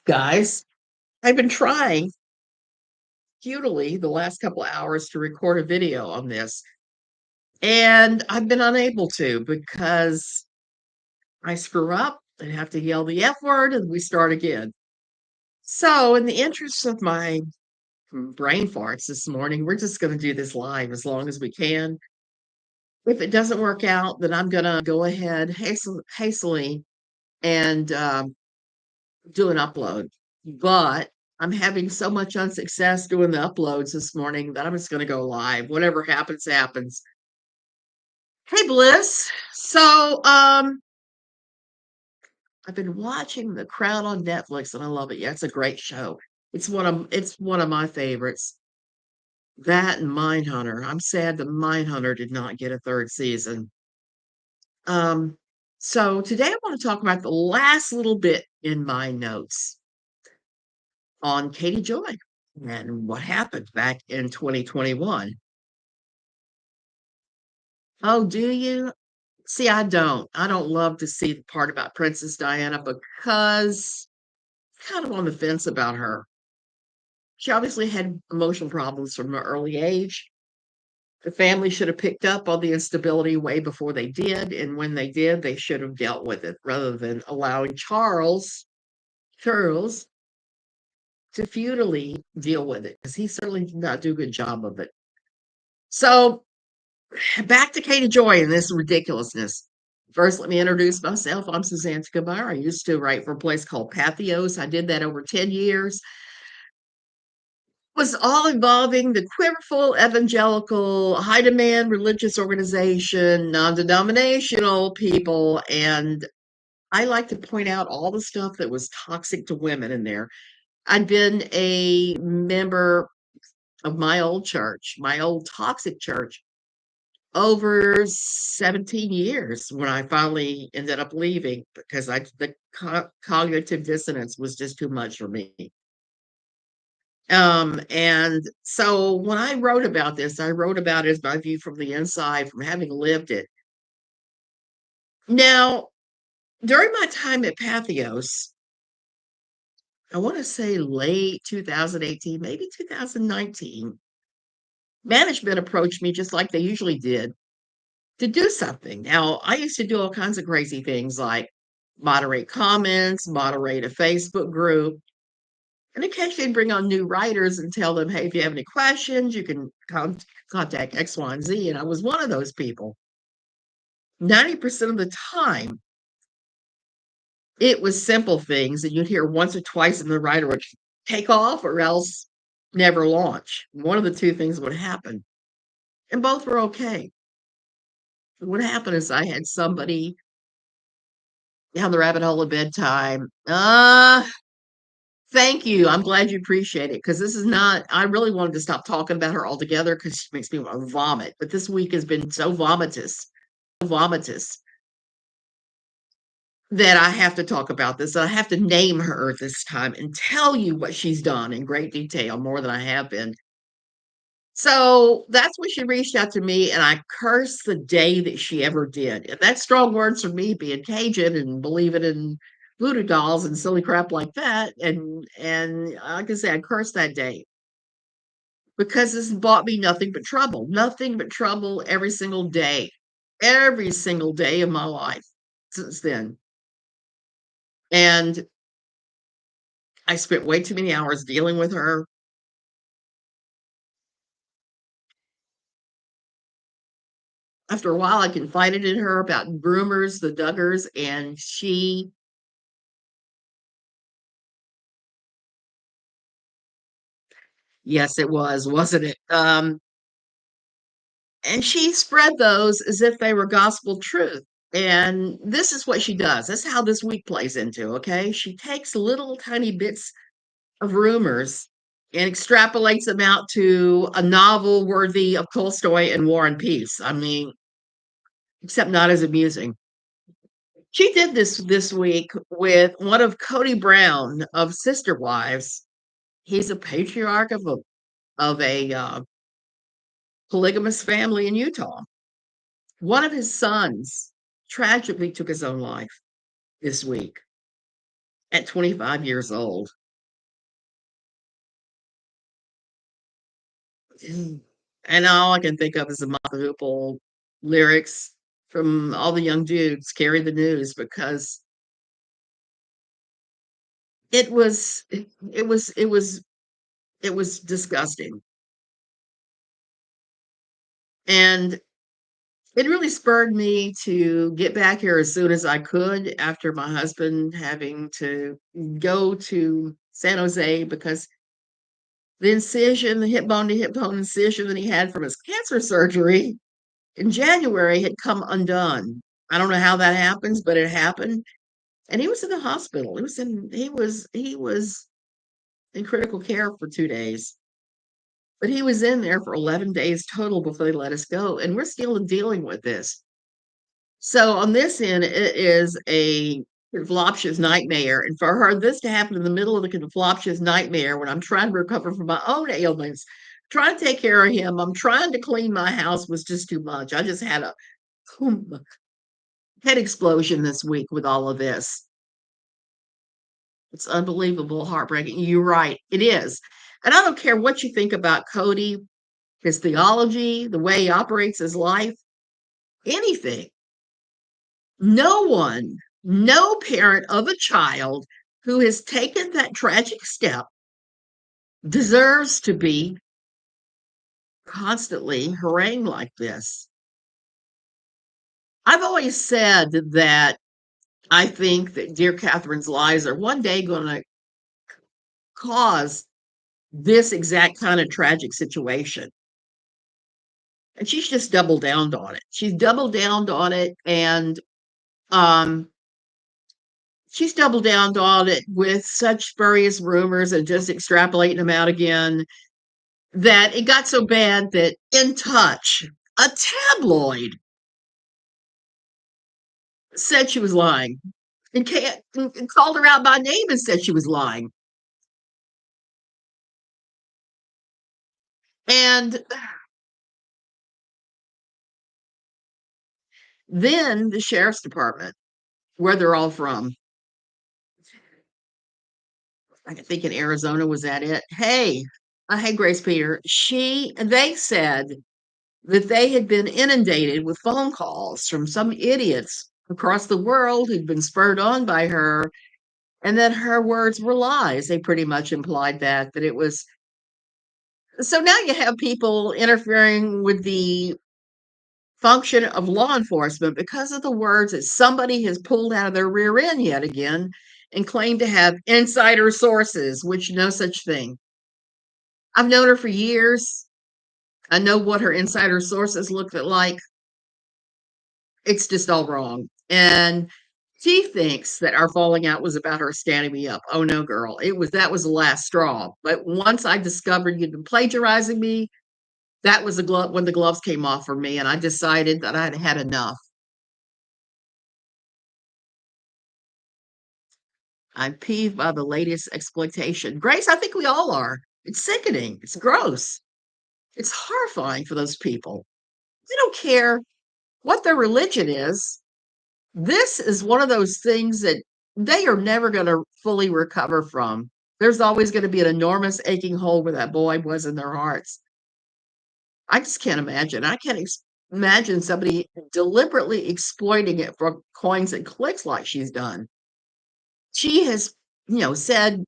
Guys, I've been trying futilely the last couple of hours to record a video on this, and I've been unable to because I screw up and have to yell the F word and we start again. So, in the interest of my brain farts this morning, we're just going to do this live as long as we can. If it doesn't work out, then I'm going to go ahead hastily and do an upload. But I'm having so much unsuccess doing the uploads this morning that I'm just going to go live. Whatever happens, happens. Hey, Bliss. So, I've been watching The Crown on Netflix and I love it. Yeah, it's a great show. It's one of my favorites. That and Mindhunter. I'm sad that Mindhunter did not get a third season. Um, so today I want to talk about the last little bit in my notes on Katie Joy and what happened back in 2021. Oh, do you? See, I don't. I don't love to see the part about Princess Diana because I'm kind of on the fence about her. She obviously had emotional problems from an early age. The family should have picked up on the instability way before they did, and when they did, they should have dealt with it rather than allowing Charles to futilely deal with it because he certainly did not do a good job of it. So back to Katie Joy and this ridiculousness. First, let me introduce myself. I'm Suzanne Scabar. I used to write for a place called Pathos. I did that over 10 years. It was all involving the quiverful evangelical high demand religious organization, non-denominational people. And I like to point out all the stuff that was toxic to women in there. I'd been a member of my old church, my old toxic church, over 17 years when I finally ended up leaving because the cognitive dissonance was just too much for me. And so when I wrote about this, I wrote about it as my view from the inside, from having lived it. Now, during my time at Pathos, I want to say late 2018, maybe 2019, management approached me just like they usually did to do something. Now, I used to do all kinds of crazy things like moderate comments, moderate a Facebook group, and occasionally bring on new writers and tell them, hey, if you have any questions, you can contact X, Y, and Z. And I was one of those people. 90% of the time, it was simple things that you'd hear once or twice, and the writer would take off or else never launch. One of the two things would happen, and both were okay. What happened is I had somebody down the rabbit hole at bedtime. Thank you. I'm glad you appreciate it because this is not, I really wanted to stop talking about her altogether because she makes me want to vomit. But this week has been so vomitous that I have to talk about this. I have to name her this time and tell you what she's done in great detail, more than I have been. So that's when she reached out to me, and I cursed the day that she ever did. And that's strong words for me, being Cajun and believing in voodoo dolls and silly crap like that. And like I said, I cursed that day because this brought me nothing but trouble every single day of my life since then. And I spent way too many hours dealing with her. After a while, I confided in her about groomers, the Duggars, and yes, it was, wasn't it? And she spread those as if they were gospel truth. And this is what she does. That's how this week plays into, okay? She takes little tiny bits of rumors and extrapolates them out to a novel worthy of Tolstoy and War and Peace. I mean, except not as amusing. She did this week with one of Cody Brown of Sister Wives. He's a patriarch of a polygamous family in Utah. One of his sons tragically took his own life this week. at 25 years old. Mm. And all I can think of is the Mother Hoople lyrics from all the young dudes carry the news because it was it was it was it was disgusting. And it really spurred me to get back here as soon as I could after my husband having to go to San Jose because the incision, the hip bone to hip bone incision that he had from his cancer surgery in January had come undone. I don't know how that happens, but it happened. And he was in the hospital. He was in critical care for 2 days. But he was in there for 11 days total before they let us go. And we're still dealing with this. So on this end, it is a convoluptuous nightmare. And for her, this to happen in the middle of the convoluptuous nightmare when I'm trying to recover from my own ailments, trying to take care of him, I'm trying to clean my house was just too much. I just had a head explosion this week with all of this. It's unbelievable, heartbreaking. You're right. It is. And I don't care what you think about Cody, his theology, the way he operates his life, anything. No one, no parent of a child who has taken that tragic step deserves to be constantly harangued like this. I've always said that I think that dear Catherine's lies are one day going to cause this exact kind of tragic situation. And she's just doubled down on it. She's doubled down on it, and um, she's doubled down on it with such spurious rumors and just extrapolating them out again that it got so bad that In Touch, a tabloid, said she was lying and called her out by name and said she was lying. And then the sheriff's department, where they're all from, I think in Arizona, was that it? Hey, Grace Peter, they said that they had been inundated with phone calls from some idiots across the world who'd been spurred on by her, and that her words were lies. They pretty much implied that it was. So now you have people interfering with the function of law enforcement because of the words that somebody has pulled out of their rear end yet again and claimed to have insider sources, which no such thing. I've known her for years. I know what her insider sources look like. It's just all wrong. And she thinks that our falling out was about her standing me up. Oh no, girl. That was the last straw. But once I discovered you'd been plagiarizing me, that was the glove when the gloves came off for me, and I decided that I'd had enough. I'm peeved by the latest exploitation. Grace, I think we all are. It's sickening. It's gross. It's horrifying for those people. They don't care what their religion is. This is one of those things that they are never going to fully recover from. There's always going to be an enormous aching hole where that boy was in their hearts. I just can't imagine. I can't imagine somebody deliberately exploiting it for coins and clicks like she's done. She has, said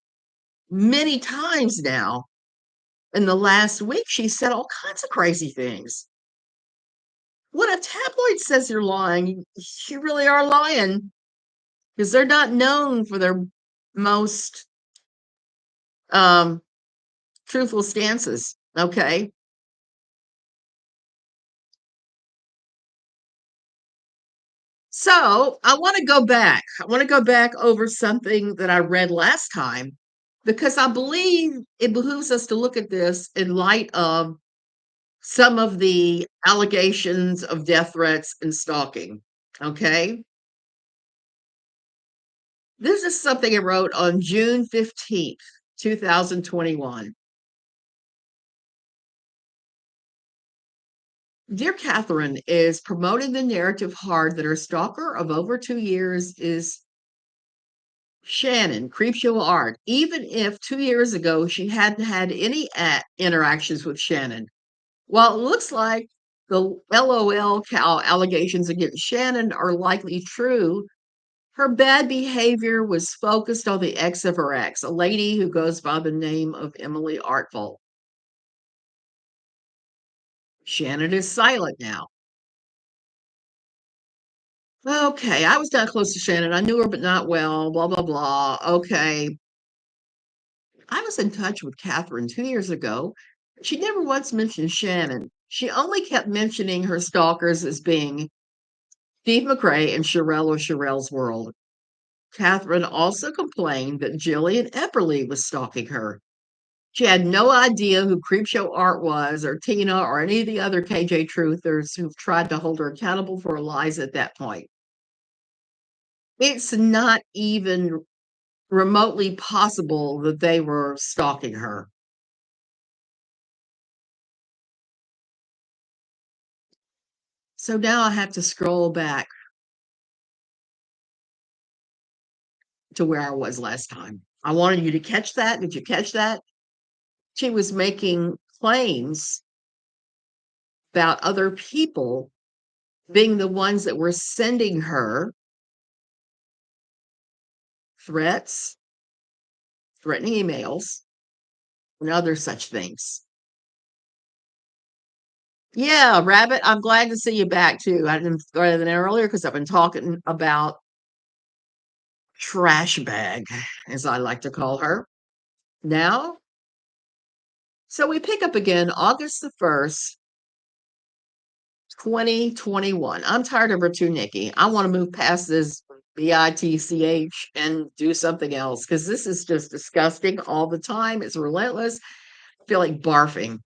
many times now in the last week, she said all kinds of crazy things. When a tabloid says you're lying, you really are lying because they're not known for their most um, truthful stances. Okay. So I want to go back. I want to go back over something that I read last time because I believe it behooves us to look at this in light of some of the allegations of death threats and stalking. Okay. This is something I wrote on June 15th, 2021. Dear Catherine is promoting the narrative hard that her stalker of over 2 years is Shannon, Creepshow Art, even if 2 years ago she hadn't had any interactions with Shannon. While it looks like the LOL cow allegations against Shannon are likely true, her bad behavior was focused on the ex of her ex, a lady who goes by the name of Emily Artful. Shannon is silent now. Okay, I was not close to Shannon. I knew her, but not well, blah, blah, blah. Okay. I was in touch with Catherine 2 years ago. She never once mentioned Shannon. She only kept mentioning her stalkers as being Steve McRae and Sherelle or Sherelle's World. Catherine also complained that Jillian Epperly was stalking her. She had no idea who Creepshow Art was, or Tina, or any of the other KJ truthers who've tried to hold her accountable for her lies at that point. It's not even remotely possible that they were stalking her. So now I have to scroll back to where I was last time. I wanted you to catch that. Did you catch that? She was making claims about other people being the ones that were sending her threats, threatening emails, and other such things. Yeah, Rabbit, I'm glad to see you back too. I didn't start than earlier because I've been talking about trash bag, as I like to call her. Now, so we pick up again August the 1st, 2021. I'm tired of her too, Nikki. I want to move past this bitch and do something else because this is just disgusting all the time. It's relentless. I feel like barfing.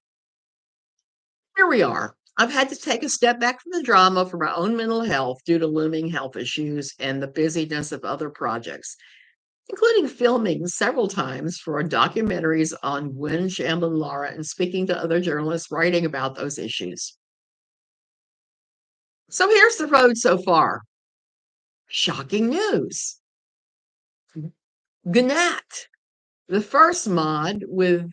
Here we are. I've had to take a step back from the drama for my own mental health due to looming health issues and the busyness of other projects, including filming several times for documentaries on Gwen Shamblin Lara and speaking to other journalists writing about those issues. So here's the road so far. Shocking news. Gnat, the first mod with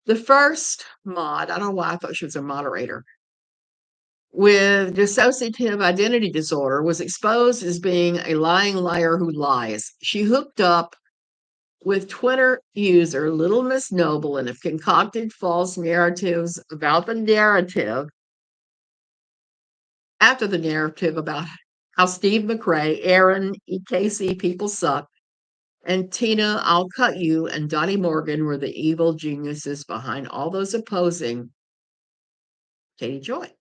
I don't know why I thought she was a moderator, with dissociative identity disorder was exposed as being a lying liar who lies. She hooked up with Twitter user Little Miss Noble and have concocted false narratives about the narrative after the narrative about how Steve McRae, Aaron, EKC people suck, and Tina, I'll cut you, and Donnie Morgan were the evil geniuses behind all those opposing Katie Joy.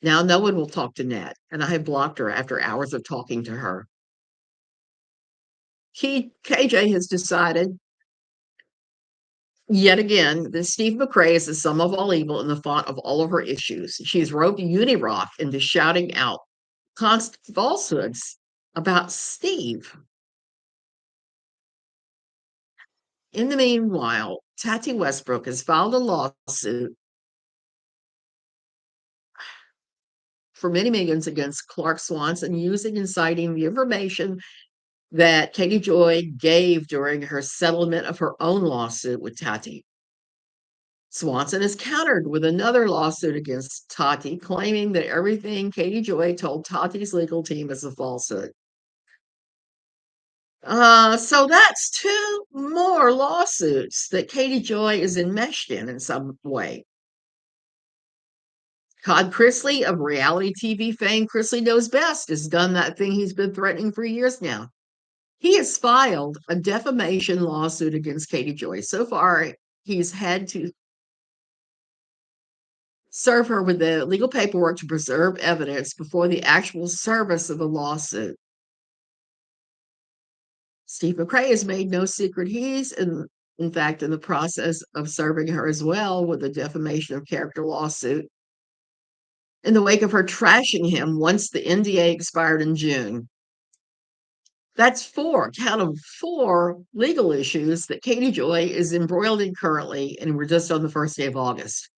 Now no one will talk to Nat, and I have blocked her after hours of talking to her. KJ has decided yet again that Steve McRae is the sum of all evil and the font of all of her issues. She's roped Unirock into shouting out constant falsehoods about Steve. In the meanwhile, Tati Westbrook has filed a lawsuit for many millions against Clark Swanson using and citing the information that Katie Joy gave during her settlement of her own lawsuit with Tati. Swanson is countered with another lawsuit against Tati, claiming that everything Katie Joy told Tati's legal team is a falsehood. So that's two more lawsuits that Katie Joy is enmeshed in some way. Todd Chrisley of reality TV fame, Chrisley Knows Best, has done that thing he's been threatening for years now. He has filed a defamation lawsuit against Katie Joy. So far, he's had to serve her with the legal paperwork to preserve evidence before the actual service of the lawsuit. Steve McRae has made no secret he's, in fact, in the process of serving her as well with a defamation of character lawsuit in the wake of her trashing him once the NDA expired in June. That's count of four legal issues that Katie Joy is embroiled in currently, and we're just on the first day of August.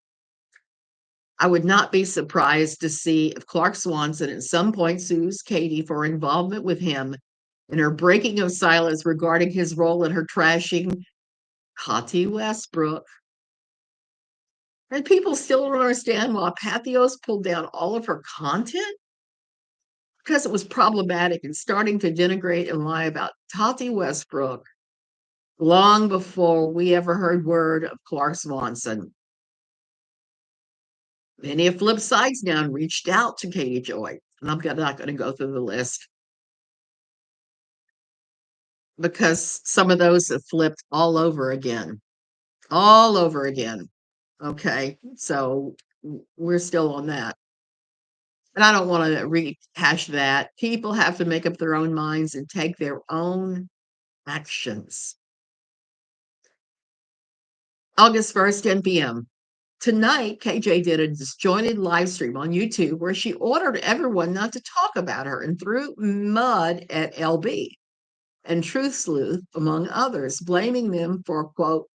I would not be surprised to see if Clark Swanson at some point sues Katie for involvement with him in her breaking of silence regarding his role in her trashing Kati Westbrook. And people still don't understand why Pathos pulled down all of her content because it was problematic and starting to denigrate and lie about Tati Westbrook long before we ever heard word of Clark Swanson. Many have flipped sides now and reached out to Katie Joy. And I'm not going to go through the list because some of those have flipped all over again. All over again. Okay. So we're still on that. And I don't want to rehash that. People have to make up their own minds and take their own actions. August 1st, 10 p.m. Tonight, KJ did a disjointed live stream on YouTube where she ordered everyone not to talk about her and threw mud at LB and Truth Sleuth, among others, blaming them for, quote,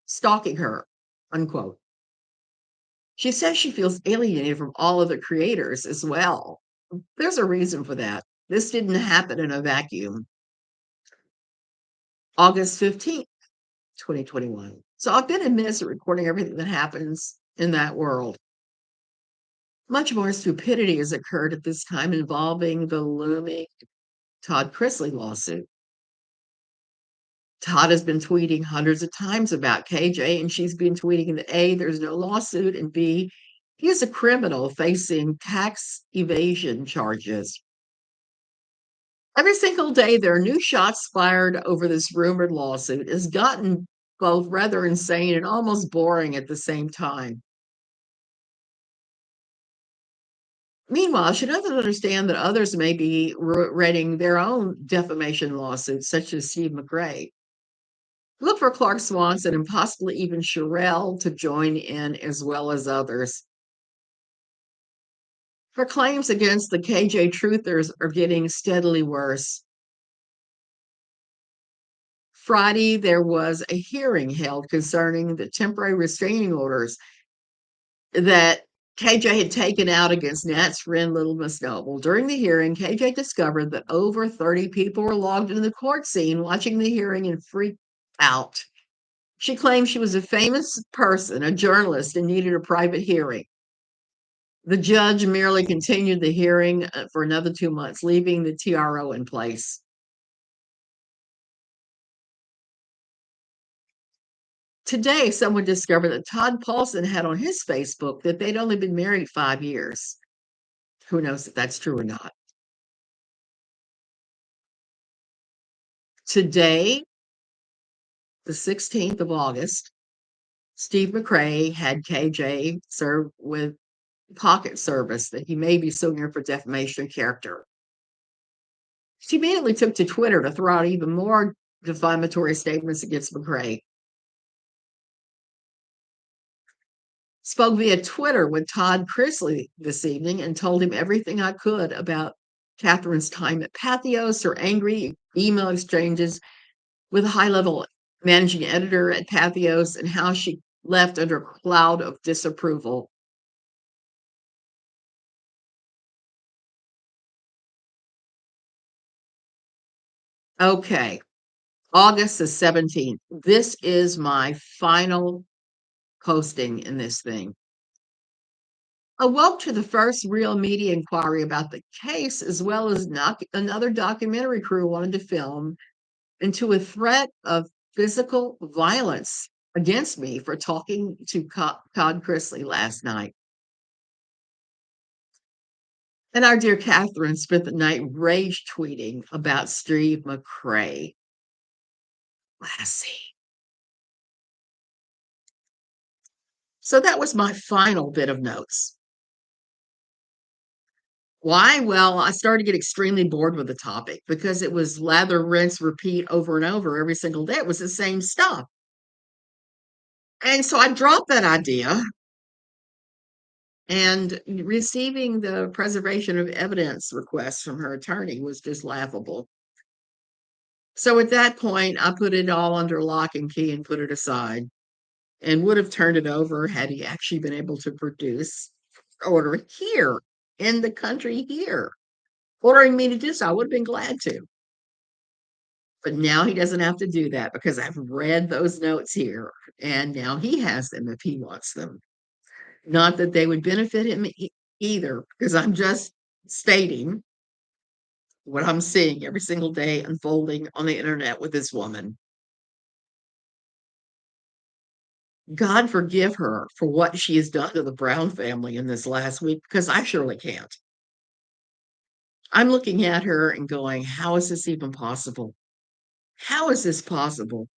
stalking her, unquote. She says she feels alienated from all other creators as well. There's a reason for that. This didn't happen in a vacuum. August 15th, 2021. So I've been in minutes recording everything that happens in that world. Much more stupidity has occurred at this time involving the looming Todd Chrisley lawsuit. Todd has been tweeting hundreds of times about KJ, and she's been tweeting that A, there's no lawsuit, and B, he is a criminal facing tax evasion charges. Every single day, there are new shots fired over this rumored lawsuit. It's gotten both rather insane and almost boring at the same time. Meanwhile, she doesn't understand that others may be writing their own defamation lawsuits, such as Steve McRae. Look for Clark Swanson and possibly even Sherelle to join in as well as others. Her claims against the KJ truthers are getting steadily worse. Friday, there was a hearing held concerning the temporary restraining orders that KJ had taken out against Nat's friend Little Miss Noble. During the hearing, KJ discovered that over 30 people were logged into the court scene watching the hearing and freaked out. She claimed she was a famous person, a journalist, and needed a private hearing. The judge merely continued the hearing for another 2 months, leaving the TRO in place. Today, someone discovered that Todd Paulson had on his Facebook that they'd only been married 5 years. Who knows if that's true or not? Today, the 16th of August, Steve McRae had KJ served with pocket service that he may be suing her for defamation of character. She immediately took to Twitter to throw out even more defamatory statements against McRae. Spoke via Twitter with Todd Chrisley this evening and told him everything I could about Katherine's time at Pathos, her angry email exchanges with a high-level managing editor at Pathos, and how she left under a cloud of disapproval. Okay, August the 17th. This is my final posting in this thing. Awoke to the first real media inquiry about the case, as well as another documentary crew wanted to film, into a threat of physical violence against me for talking to Todd Chrisley last night. And our dear Catherine spent the night rage tweeting about Steve McRae. Lassie. So that was my final bit of notes. Why? Well, I started to get extremely bored with the topic because it was lather, rinse, repeat over and over every single day. It was the same stuff. And so I dropped that idea, and receiving the preservation of evidence request from her attorney was just laughable. So at that point, I put it all under lock and key and put it aside, and would have turned it over had he actually been able to produce. order here in the country here, ordering me to do so. I would have been glad to. But now he doesn't have to do that because I've read those notes here and now he has them if he wants them. Not that they would benefit him either, because I'm just stating what I'm seeing every single day unfolding on the internet with this woman. God forgive her for what she has done to the Brown family in this last week, because I surely can't. I'm looking at her and going, how is this even possible? How is this possible?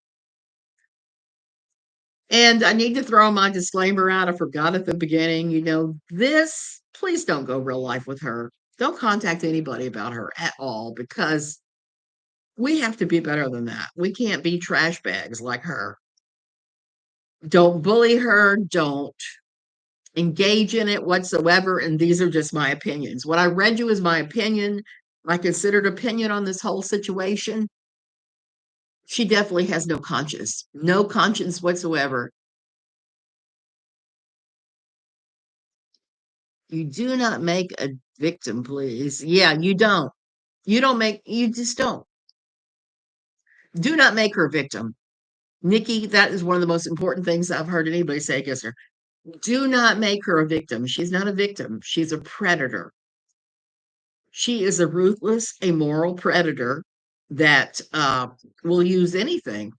And I need to throw my disclaimer out. I forgot at the beginning, this, please don't go real life with her. Don't contact anybody about her at all, because we have to be better than that. We can't be trash bags like her. Don't bully her. Don't engage in it whatsoever. And these are just my opinions. What I read you is my opinion, my considered opinion on this whole situation. She definitely has no conscience whatsoever. You do not make a victim, please. Yeah, you don't. You just don't. Do not make her a victim. Nikki, that is one of the most important things I've heard anybody say against her. Do not make her a victim. She's not a victim. She's a predator. She is a ruthless, amoral predator that will use anything,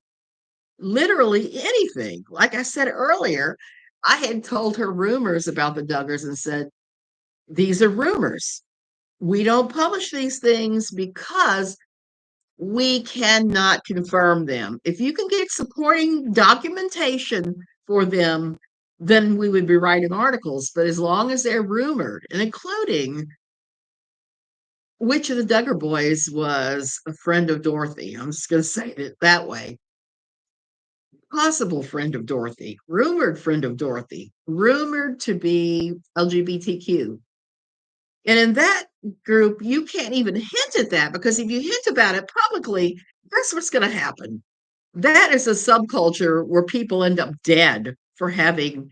literally anything. Like I said earlier, I had told her rumors about the Duggars and said, these are rumors. We don't publish these things because we cannot confirm them. If you can get supporting documentation for them, then we would be writing articles. But as long as they're rumored, and including which of the Duggar boys was a friend of Dorothy, I'm just going to say it that way. Possible friend of Dorothy, rumored friend of Dorothy, rumored to be LGBTQ. And in that group, you can't even hint at that, because if you hint about it publicly, that's what's going to happen. That is a subculture where people end up dead for having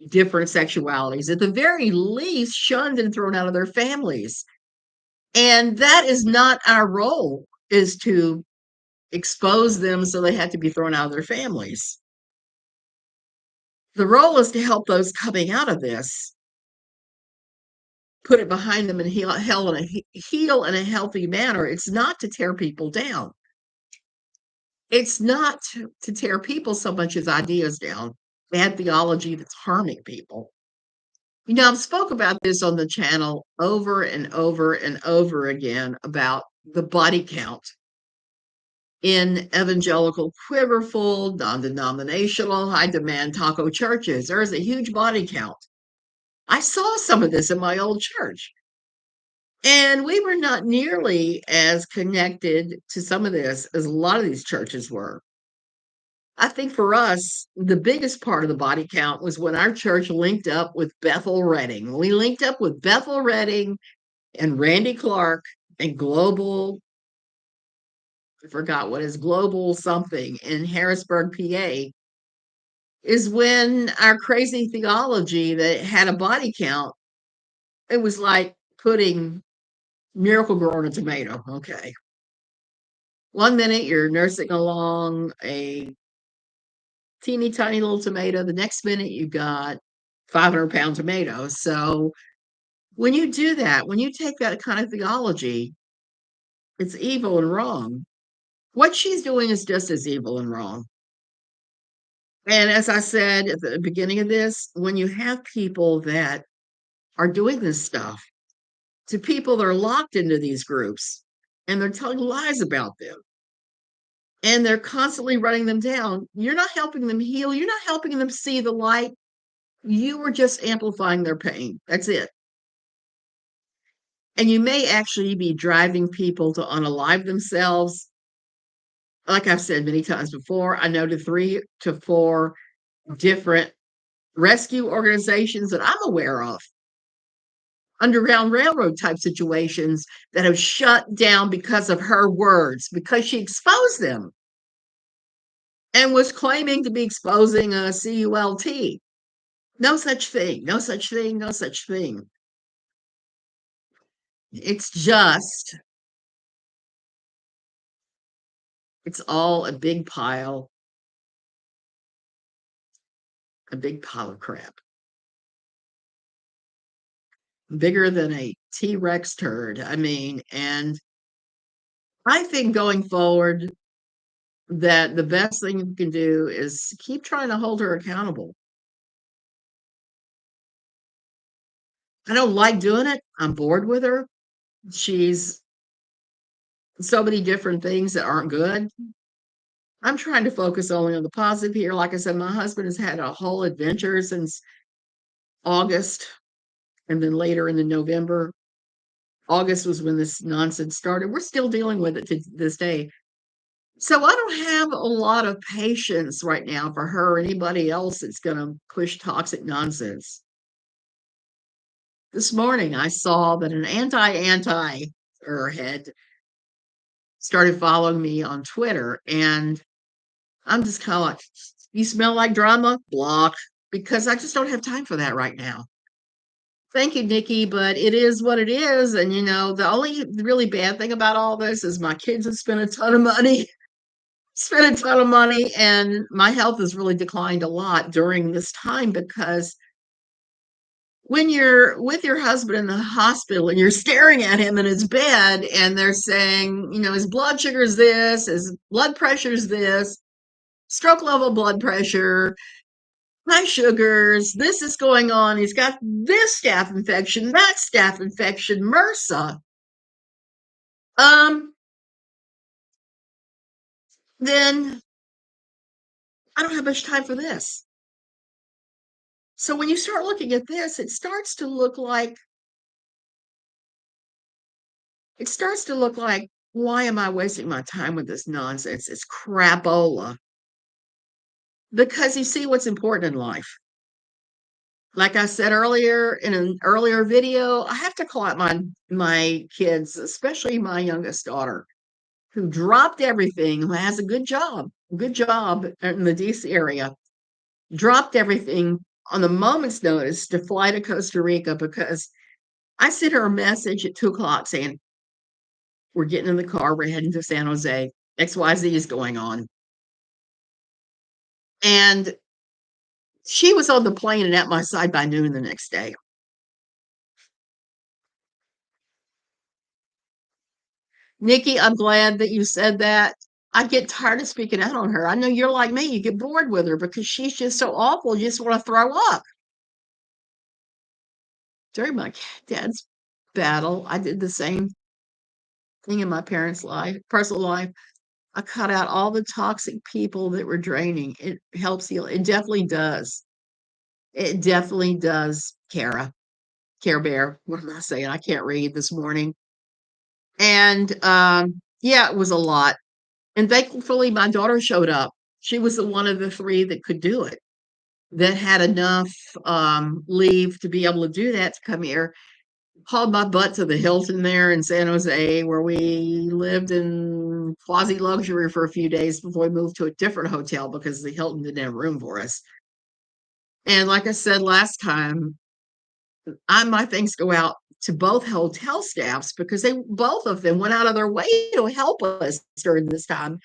different sexualities, at the very least, shunned and thrown out of their families. And that is not our role, is to expose them so they have to be thrown out of their families. The role is to help those coming out of this put it behind them and heal in a healthy manner. It's not to tear people down. It's not to tear people so much as ideas down, bad theology that's harming people. I've spoke about this on the channel over and over and over again about the body count in evangelical, quiverful, non-denominational, high-demand taco churches. There is a huge body count. I saw some of this in my old church. And we were not nearly as connected to some of this as a lot of these churches were. I think for us, the biggest part of the body count was when our church linked up with Bethel Redding. We linked up with Bethel Redding and Randy Clark and Global, I forgot what is Global something in Harrisburg, PA, is when our crazy theology that had a body count, it was like putting Miracle Grow on a tomato. Okay. One minute you're nursing along a teeny tiny little tomato. The next minute you got 500-pound tomatoes. So when you do that, when you take that kind of theology, it's evil and wrong. What she's doing is just as evil and wrong. And as I said at the beginning of this, when you have people that are doing this stuff to people that are locked into these groups and they're telling lies about them, and they're constantly running them down, you're not helping them heal. You're not helping them see the light. You are just amplifying their pain. That's it. And you may actually be driving people to unalive themselves. Like I've said many times before, I know the 3 to 4 different rescue organizations that I'm aware of, Underground Railroad type situations, that have shut down because of her words, because she exposed them and was claiming to be exposing a CULT. No such thing. No such thing. No such thing. It's just, it's all a big pile of crap, bigger than a T-Rex turd. I mean, and I think going forward that the best thing you can do is keep trying to hold her accountable. I don't like doing it. I'm bored with her. She's so many different things that aren't good. I'm trying to focus only on the positive here. Like I said, my husband has had a whole adventure since August, and then later in the November. August was when this nonsense started. We're still dealing with it to this day. So I don't have a lot of patience right now for her or anybody else that's going to push toxic nonsense. This morning, I saw that an anti airhead started following me on Twitter, and I'm just kind of like, you smell like drama? Block, because I just don't have time for that right now. Thank you, Nikki, but it is what it is. And, the only really bad thing about all this is my kids have spent a ton of money, and my health has really declined a lot during this time because when you're with your husband in the hospital and you're staring at him in his bed and they're saying, his blood sugar is this, his blood pressure is this, stroke level blood pressure, high sugars, this is going on, he's got this staph infection, that staph infection, MRSA. Um, then I don't have much time for this. So when you start looking at this, it starts to look like, why am I wasting my time with this nonsense? It's crapola. Because you see what's important in life. Like I said earlier in an earlier video, I have to call out my kids, especially my youngest daughter, who dropped everything, who has a good job in the DC area, dropped everything on the moment's notice to fly to Costa Rica because I sent her a message at 2 o'clock saying, we're getting in the car, we're heading to San Jose, XYZ is going on. And she was on the plane and at my side by noon the next day. Nikki, I'm glad that you said that. I get tired of speaking out on her. I know you're like me. You get bored with her because she's just so awful. You just want to throw up. During my dad's battle, I did the same thing in my parents' life, personal life. I cut out all the toxic people that were draining. It helps heal. It definitely does. It definitely does, Kara. Care Bear. What am I saying? I can't read this morning. And yeah, it was a lot. And thankfully, my daughter showed up. She was the one of the three that could do it, that had enough leave to be able to do that, to come here. Hauled my butt to the Hilton there in San Jose, where we lived in quasi luxury for a few days before we moved to a different hotel because the Hilton didn't have room for us. And like I said last time, my thanks go out to both hotel staffs because both of them went out of their way to help us during this time.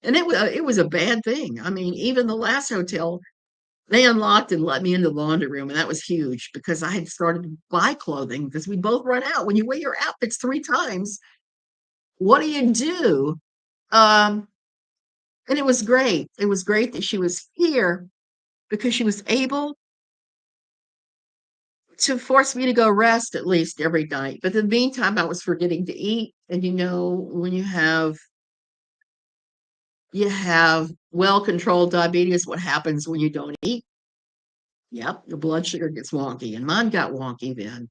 And it was a bad thing. I mean, even the last hotel, they unlocked and let me into the laundry room, and that was huge because I had started to buy clothing because we both run out. When you wear your outfits 3 times, what do you do? Um, and it was great. It was great that she was here because she was able to force me to go rest at least every night. But in the meantime, I was forgetting to eat. And when you have well-controlled diabetes, what happens when you don't eat? Yep, the blood sugar gets wonky, and mine got wonky then.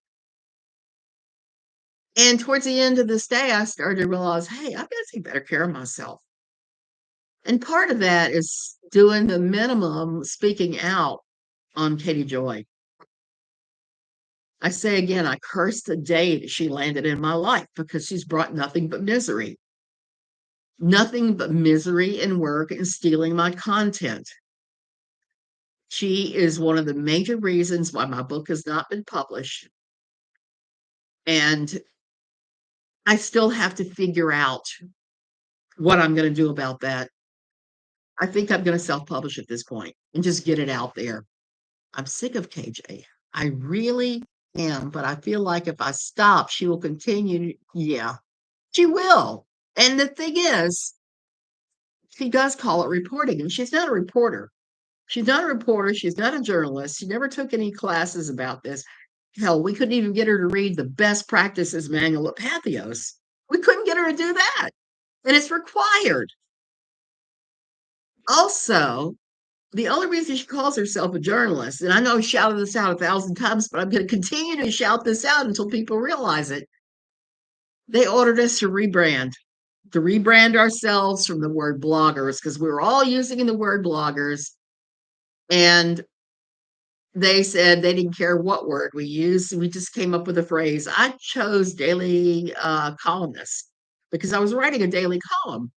And towards the end of this day, I started to realize, hey, I've got to take better care of myself. And part of that is doing the minimum speaking out on Katie Joy. I say again, I curse the day that she landed in my life because she's brought nothing but misery. Nothing but misery and work and stealing my content. She is one of the major reasons why my book has not been published. And I still have to figure out what I'm going to do about that. I think I'm going to self-publish at this point and just get it out there. I'm sick of KJ. I really am, but I feel like if I stop, she will continue. Yeah, she will. And the thing is, she does call it reporting, and she's not a reporter. She's not a reporter. She's not a journalist. She never took any classes about this. Hell, we couldn't even get her to read the best practices manual at Pathos. We couldn't get her to do that. And it's required. Also, the only reason she calls herself a journalist, and I know I shouted this out 1,000 times, but I'm going to continue to shout this out until people realize it. They ordered us to rebrand ourselves from the word bloggers because we were all using the word bloggers. And they said they didn't care what word we used. We just came up with a phrase. I chose daily columnist because I was writing a daily column.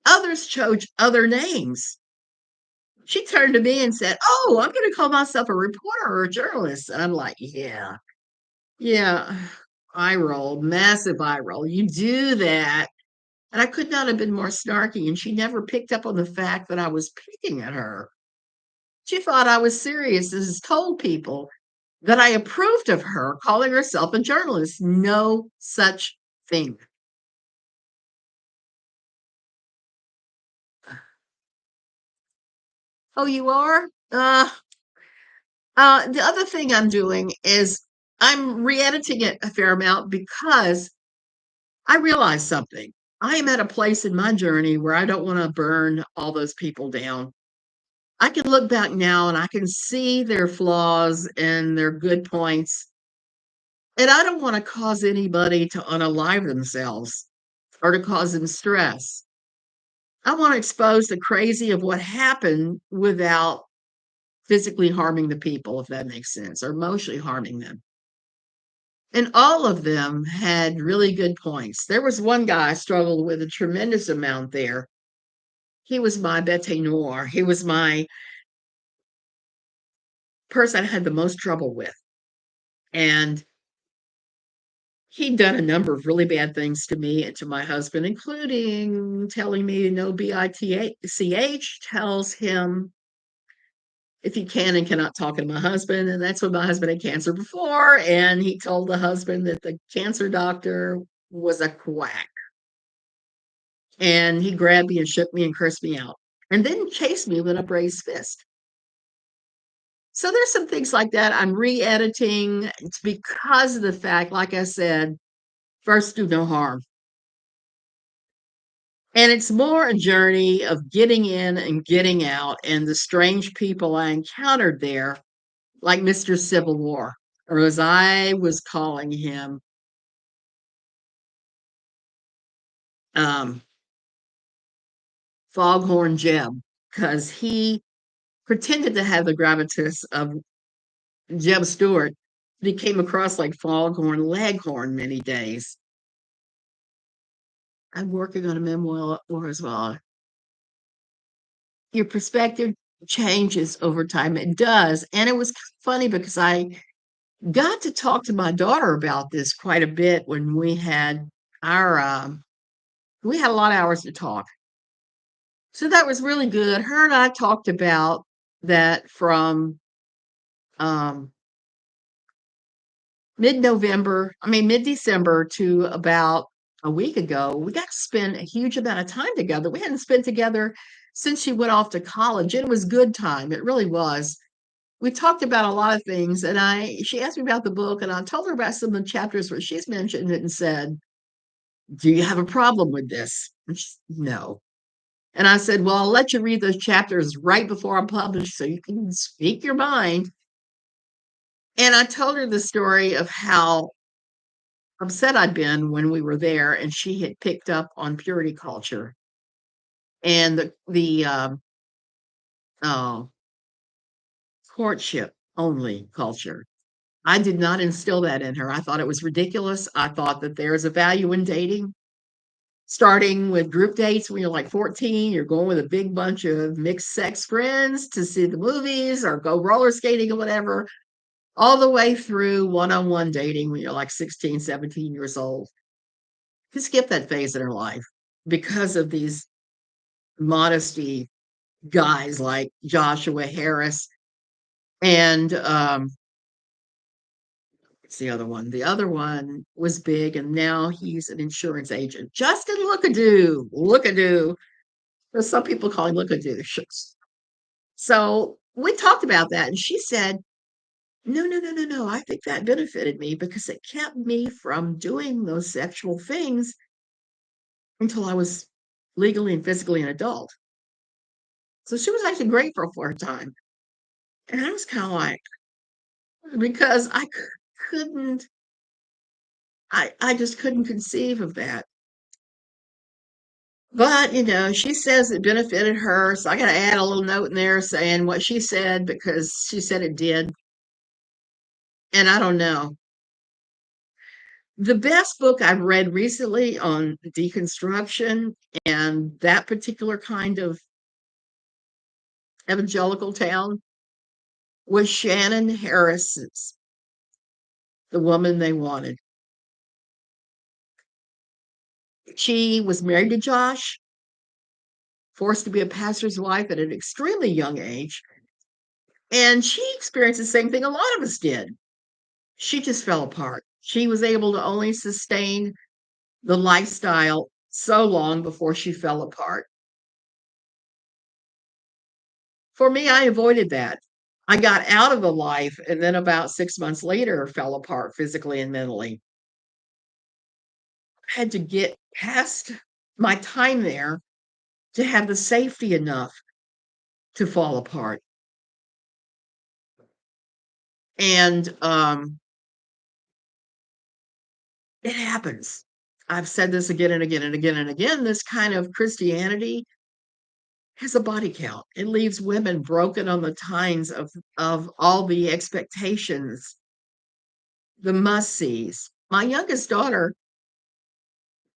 Others chose other names. She turned to me and said, "Oh, I'm going to call myself a reporter or a journalist." And I'm like, yeah, yeah. Eye roll, massive eye roll. You do that. And I could not have been more snarky. And she never picked up on the fact that I was picking at her. She thought I was serious and has told people that I approved of her calling herself a journalist. No such thing. Oh, you are? The other thing I'm doing is I'm re-editing it a fair amount because I realized something. I am at a place in my journey where I don't want to burn all those people down. I can look back now and I can see their flaws and their good points. And I don't want to cause anybody to unalive themselves or to cause them stress. I want to expose the crazy of what happened without physically harming the people, if that makes sense, or emotionally harming them. And all of them had really good points. There was one guy I struggled with a tremendous amount there. He was my bete noir. He was my person I had the most trouble with. And he'd done a number of really bad things to me and to my husband, including telling me no bitch, tells him if he can and cannot talk to my husband. And that's when my husband had cancer before. And he told the husband that the cancer doctor was a quack. And he grabbed me and shook me and cursed me out and then chased me with an upraised fist. So there's some things like that I'm re-editing because of the fact, like I said, first do no harm. And it's more a journey of getting in and getting out and the strange people I encountered there, like Mr. Civil War, or as I was calling him, um, Foghorn Jeb, because he pretended to have the gravitas of Jeb Stewart, but he came across like Foghorn Leghorn many days. I'm working on a memoir as well. Your perspective changes over time. It does. And it was funny because I got to talk to my daughter about this quite a bit when we had our we had a lot of hours to talk. So that was really good. Her and I talked about that from um mid-December to about a week ago. We got to spend a huge amount of time together. We hadn't spent together since she went off to college. It was good time. It really was. We talked about a lot of things, and she asked me about the book, and I told her about some of the chapters where she's mentioned it and said, "Do you have a problem with this?" And she said, "No." And I said, "Well, I'll let you read those chapters right before I publish so you can speak your mind." And I told her the story of how upset I'd been when we were there and she had picked up on purity culture and the oh, courtship only culture. I did not instill that in her. I thought it was ridiculous. I thought that there is a value in dating. starting with group dates when you're like 14, you're going with a big bunch of mixed sex friends to see the movies or go roller skating or whatever, all the way through one-on-one dating when you're like 16, 17 years old. You skip that phase in her life because of these modesty guys like Joshua Harris and what's the other one? The other one was big, and now he's an insurance agent. Justin Lookadoo, Lookadoo. There's some people call him Lookadoo. So we talked about that, and she said, "No, no, no, no, no. I think that benefited me because it kept me from doing those sexual things until I was legally and physically an adult." So she was actually grateful for her time. And I was kind of like, because couldn't, I just couldn't conceive of that. But, she says it benefited her. So I got to add a little note in there saying what she said because she said it did. And I don't know. The best book I've read recently on deconstruction and that particular kind of evangelical town was Shannon Harris's The Woman They Wanted. She was married to Josh, forced to be a pastor's wife at an extremely young age. And she experienced the same thing a lot of us did. She just fell apart. She was able to only sustain the lifestyle so long before she fell apart. For me, I avoided that. I got out of the life and then about 6 months later fell apart physically and mentally. I had to get past my time there to have the safety enough to fall apart. And it happens. I've said this again and again and again and again. This kind of Christianity has a body count. It leaves women broken on the tines of all the expectations, the must-sees. My youngest daughter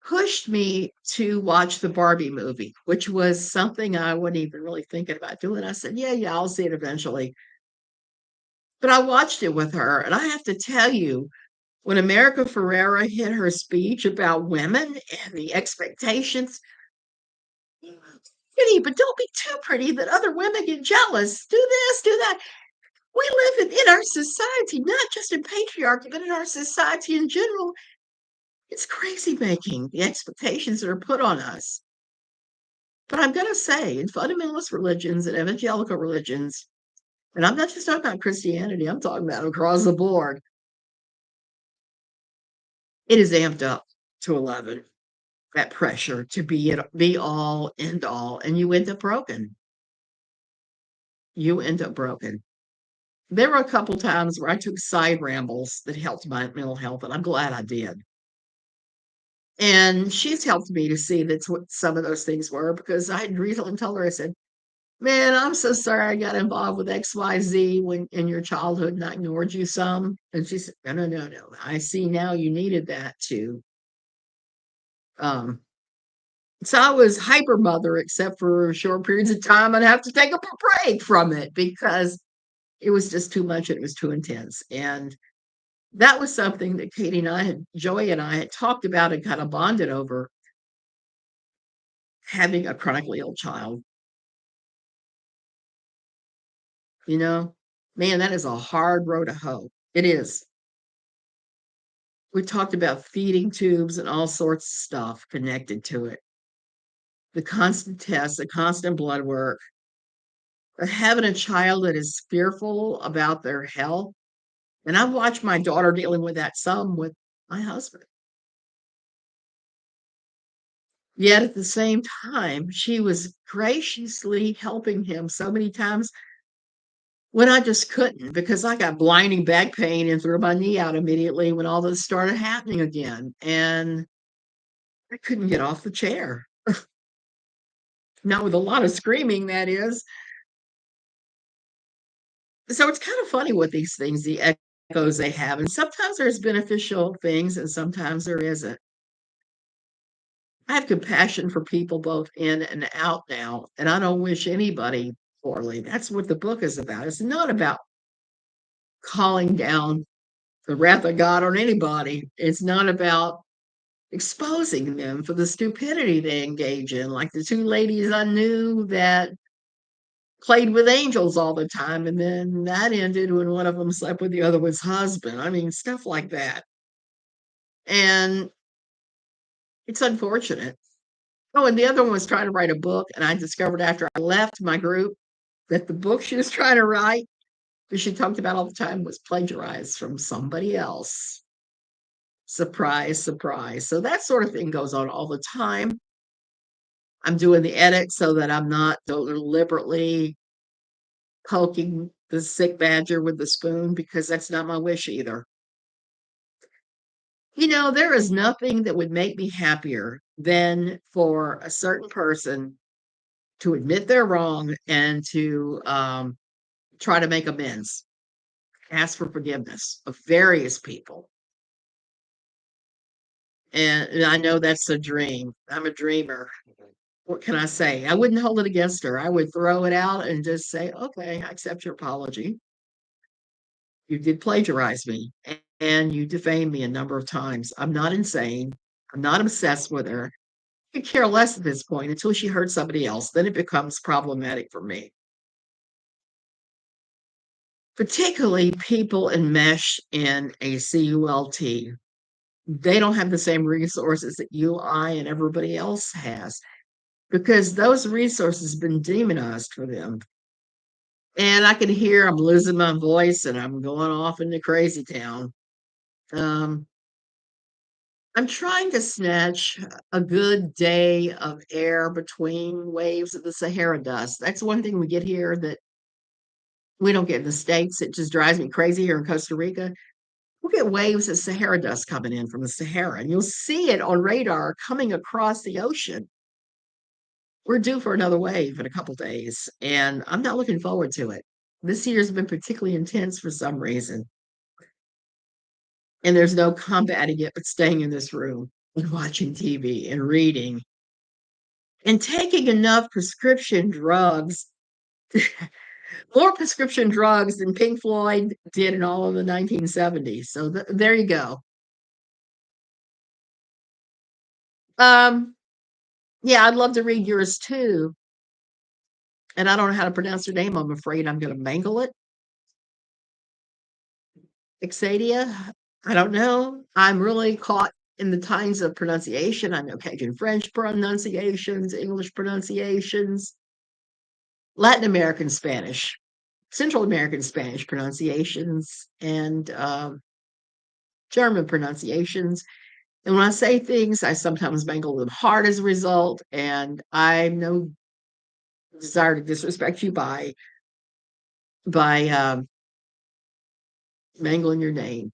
pushed me to watch the Barbie movie, which was something I wasn't even really thinking about doing. I said, yeah, I'll see it eventually. But I watched it with her, and I have to tell you, when America Ferrera hit her speech about women and the expectations, pretty, but don't be too pretty that other women get jealous. Do this, do that. We live in our society, not just in patriarchy, but in our society in general. It's crazy making the expectations that are put on us. But I'm going to say, in fundamentalist religions and evangelical religions, and I'm not just talking about Christianity, I'm talking about across the board, it is amped up to 11. That pressure to be all, end all, and you end up broken. You end up broken. There were a couple times where I took side rambles that helped my mental health, and I'm glad I did. And she's helped me to see that's what some of those things were because I had recently told her, I said, man, I'm so sorry I got involved with XYZ when in your childhood and I ignored you some. And she said, no, no, no, no. I see now you needed that too. So I was hyper mother except for short periods of time and have to take a break from it because it was just too much and it was too intense. And that was something that Katie and I had, Joey and I had talked about and kind of bonded over having a chronically ill child. You know, man, that is a hard road to hoe. It is. We talked about feeding tubes and all sorts of stuff connected to it. The constant tests, the constant blood work, having a child that is fearful about their health. And I've watched my daughter dealing with that some with my husband. Yet at the same time, she was graciously helping him so many times when I just couldn't because I got blinding back pain and threw my knee out immediately when all this started happening again. And I couldn't get off the chair. Not with a lot of screaming, that is. So it's kind of funny what these things, the echoes they have. And sometimes there's beneficial things and sometimes there isn't. I have compassion for people both in and out now, and I don't wish anybody poorly. That's what the book is about. It's not about calling down the wrath of God on anybody. It's not about exposing them for the stupidity they engage in, like the two ladies I knew that played with angels all the time, and then that ended when one of them slept with the other one's husband. I mean, stuff like that. And it's unfortunate. Oh, and the other one was trying to write a book, and I discovered after I left my group that the book she was trying to write, that she talked about all the time, was plagiarized from somebody else. Surprise, surprise. So that sort of thing goes on all the time. I'm doing the edit so that I'm not deliberately poking the sick badger with the spoon, because that's not my wish either. There is nothing that would make me happier than for a certain person to admit they're wrong and to try to make amends, ask for forgiveness of various people. And I know that's a dream. I'm a dreamer. What can I say? I wouldn't hold it against her. I would throw it out and just say, okay, I accept your apology. You did plagiarize me and you defamed me a number of times. I'm not insane. I'm not obsessed with her. I could care less at this point until she hurts somebody else. Then it becomes problematic for me. Particularly people enmesh in a CULT. They don't have the same resources that you, I, and everybody else has, because those resources have been demonized for them. And I can hear I'm losing my voice and I'm going off into crazy town. Um, I'm trying to snatch a good day of air between waves of the Sahara dust. That's one thing we get here that we don't get in the States. It just drives me crazy here in Costa Rica. We'll get waves of Sahara dust coming in from the Sahara, and you'll see it on radar coming across the ocean. We're due for another wave in a couple days, and I'm not looking forward to it. This year's been particularly intense for some reason, and there's no combating it but staying in this room and watching TV and reading and taking enough prescription drugs, more prescription drugs than Pink Floyd did in all of the 1970s. So there you go. Um, yeah, I'd love to read yours too. And I don't know how to pronounce your name. I'm afraid I'm going to mangle it. Exadia? I don't know. I'm really caught in the times of pronunciation. I know Cajun French pronunciations, English pronunciations, Latin American Spanish, Central American Spanish pronunciations, and German pronunciations. And when I say things, I sometimes mangle them hard as a result. And I no desire to disrespect you by mangling your name.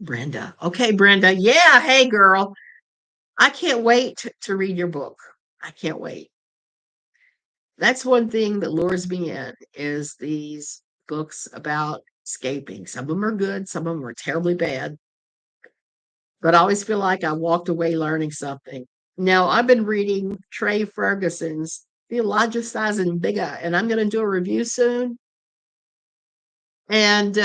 Brenda. Okay, Brenda. Yeah. Hey, girl. I can't wait to read your book. I can't wait. That's one thing that lures me in is these books about escaping. Some of them are good, some of them are terribly bad, but I always feel like I walked away learning something. Now, I've been reading Trey Ferguson's Theologicizing Bigger, and I'm going to do a review soon. And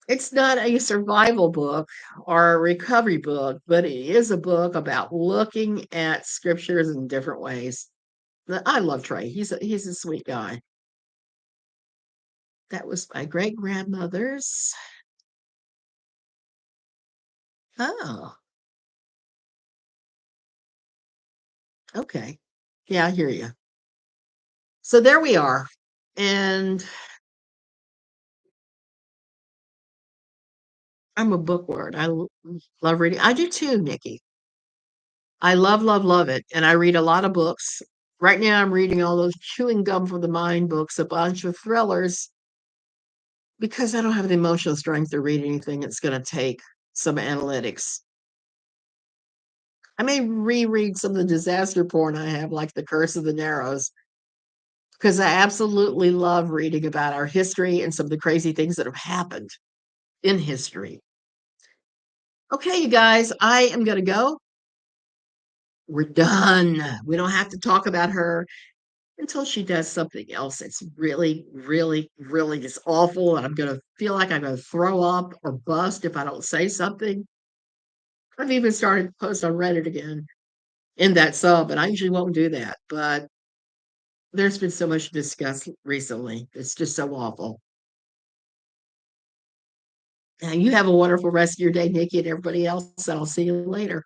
it's not a survival book or a recovery book, but it is a book about looking at scriptures in different ways. I love Trey. He's a sweet guy. That was my great grandmother's. Oh, okay. Yeah, I hear you. So there we are. And I'm a bookworm. Love reading. I do too, Nikki. I love, love, love it. And I read a lot of books. Right now, I'm reading all those chewing gum for the mind books, a bunch of thrillers, because I don't have the emotional strength to read anything that's going to take some analytics. I may reread some of the disaster porn I have, like The Curse of the Narrows, because I absolutely love reading about our history and some of the crazy things that have happened in history. Okay, you guys, I am going to go. We're done. We don't have to talk about her until she does something else. It's really, really, really just awful. And I'm going to feel like I'm going to throw up or bust if I don't say something. I've even started to post on Reddit again in that sub, and I usually won't do that. But there's been so much to discuss recently. It's just so awful. And you have a wonderful rest of your day, Nikki, and everybody else. And I'll see you later.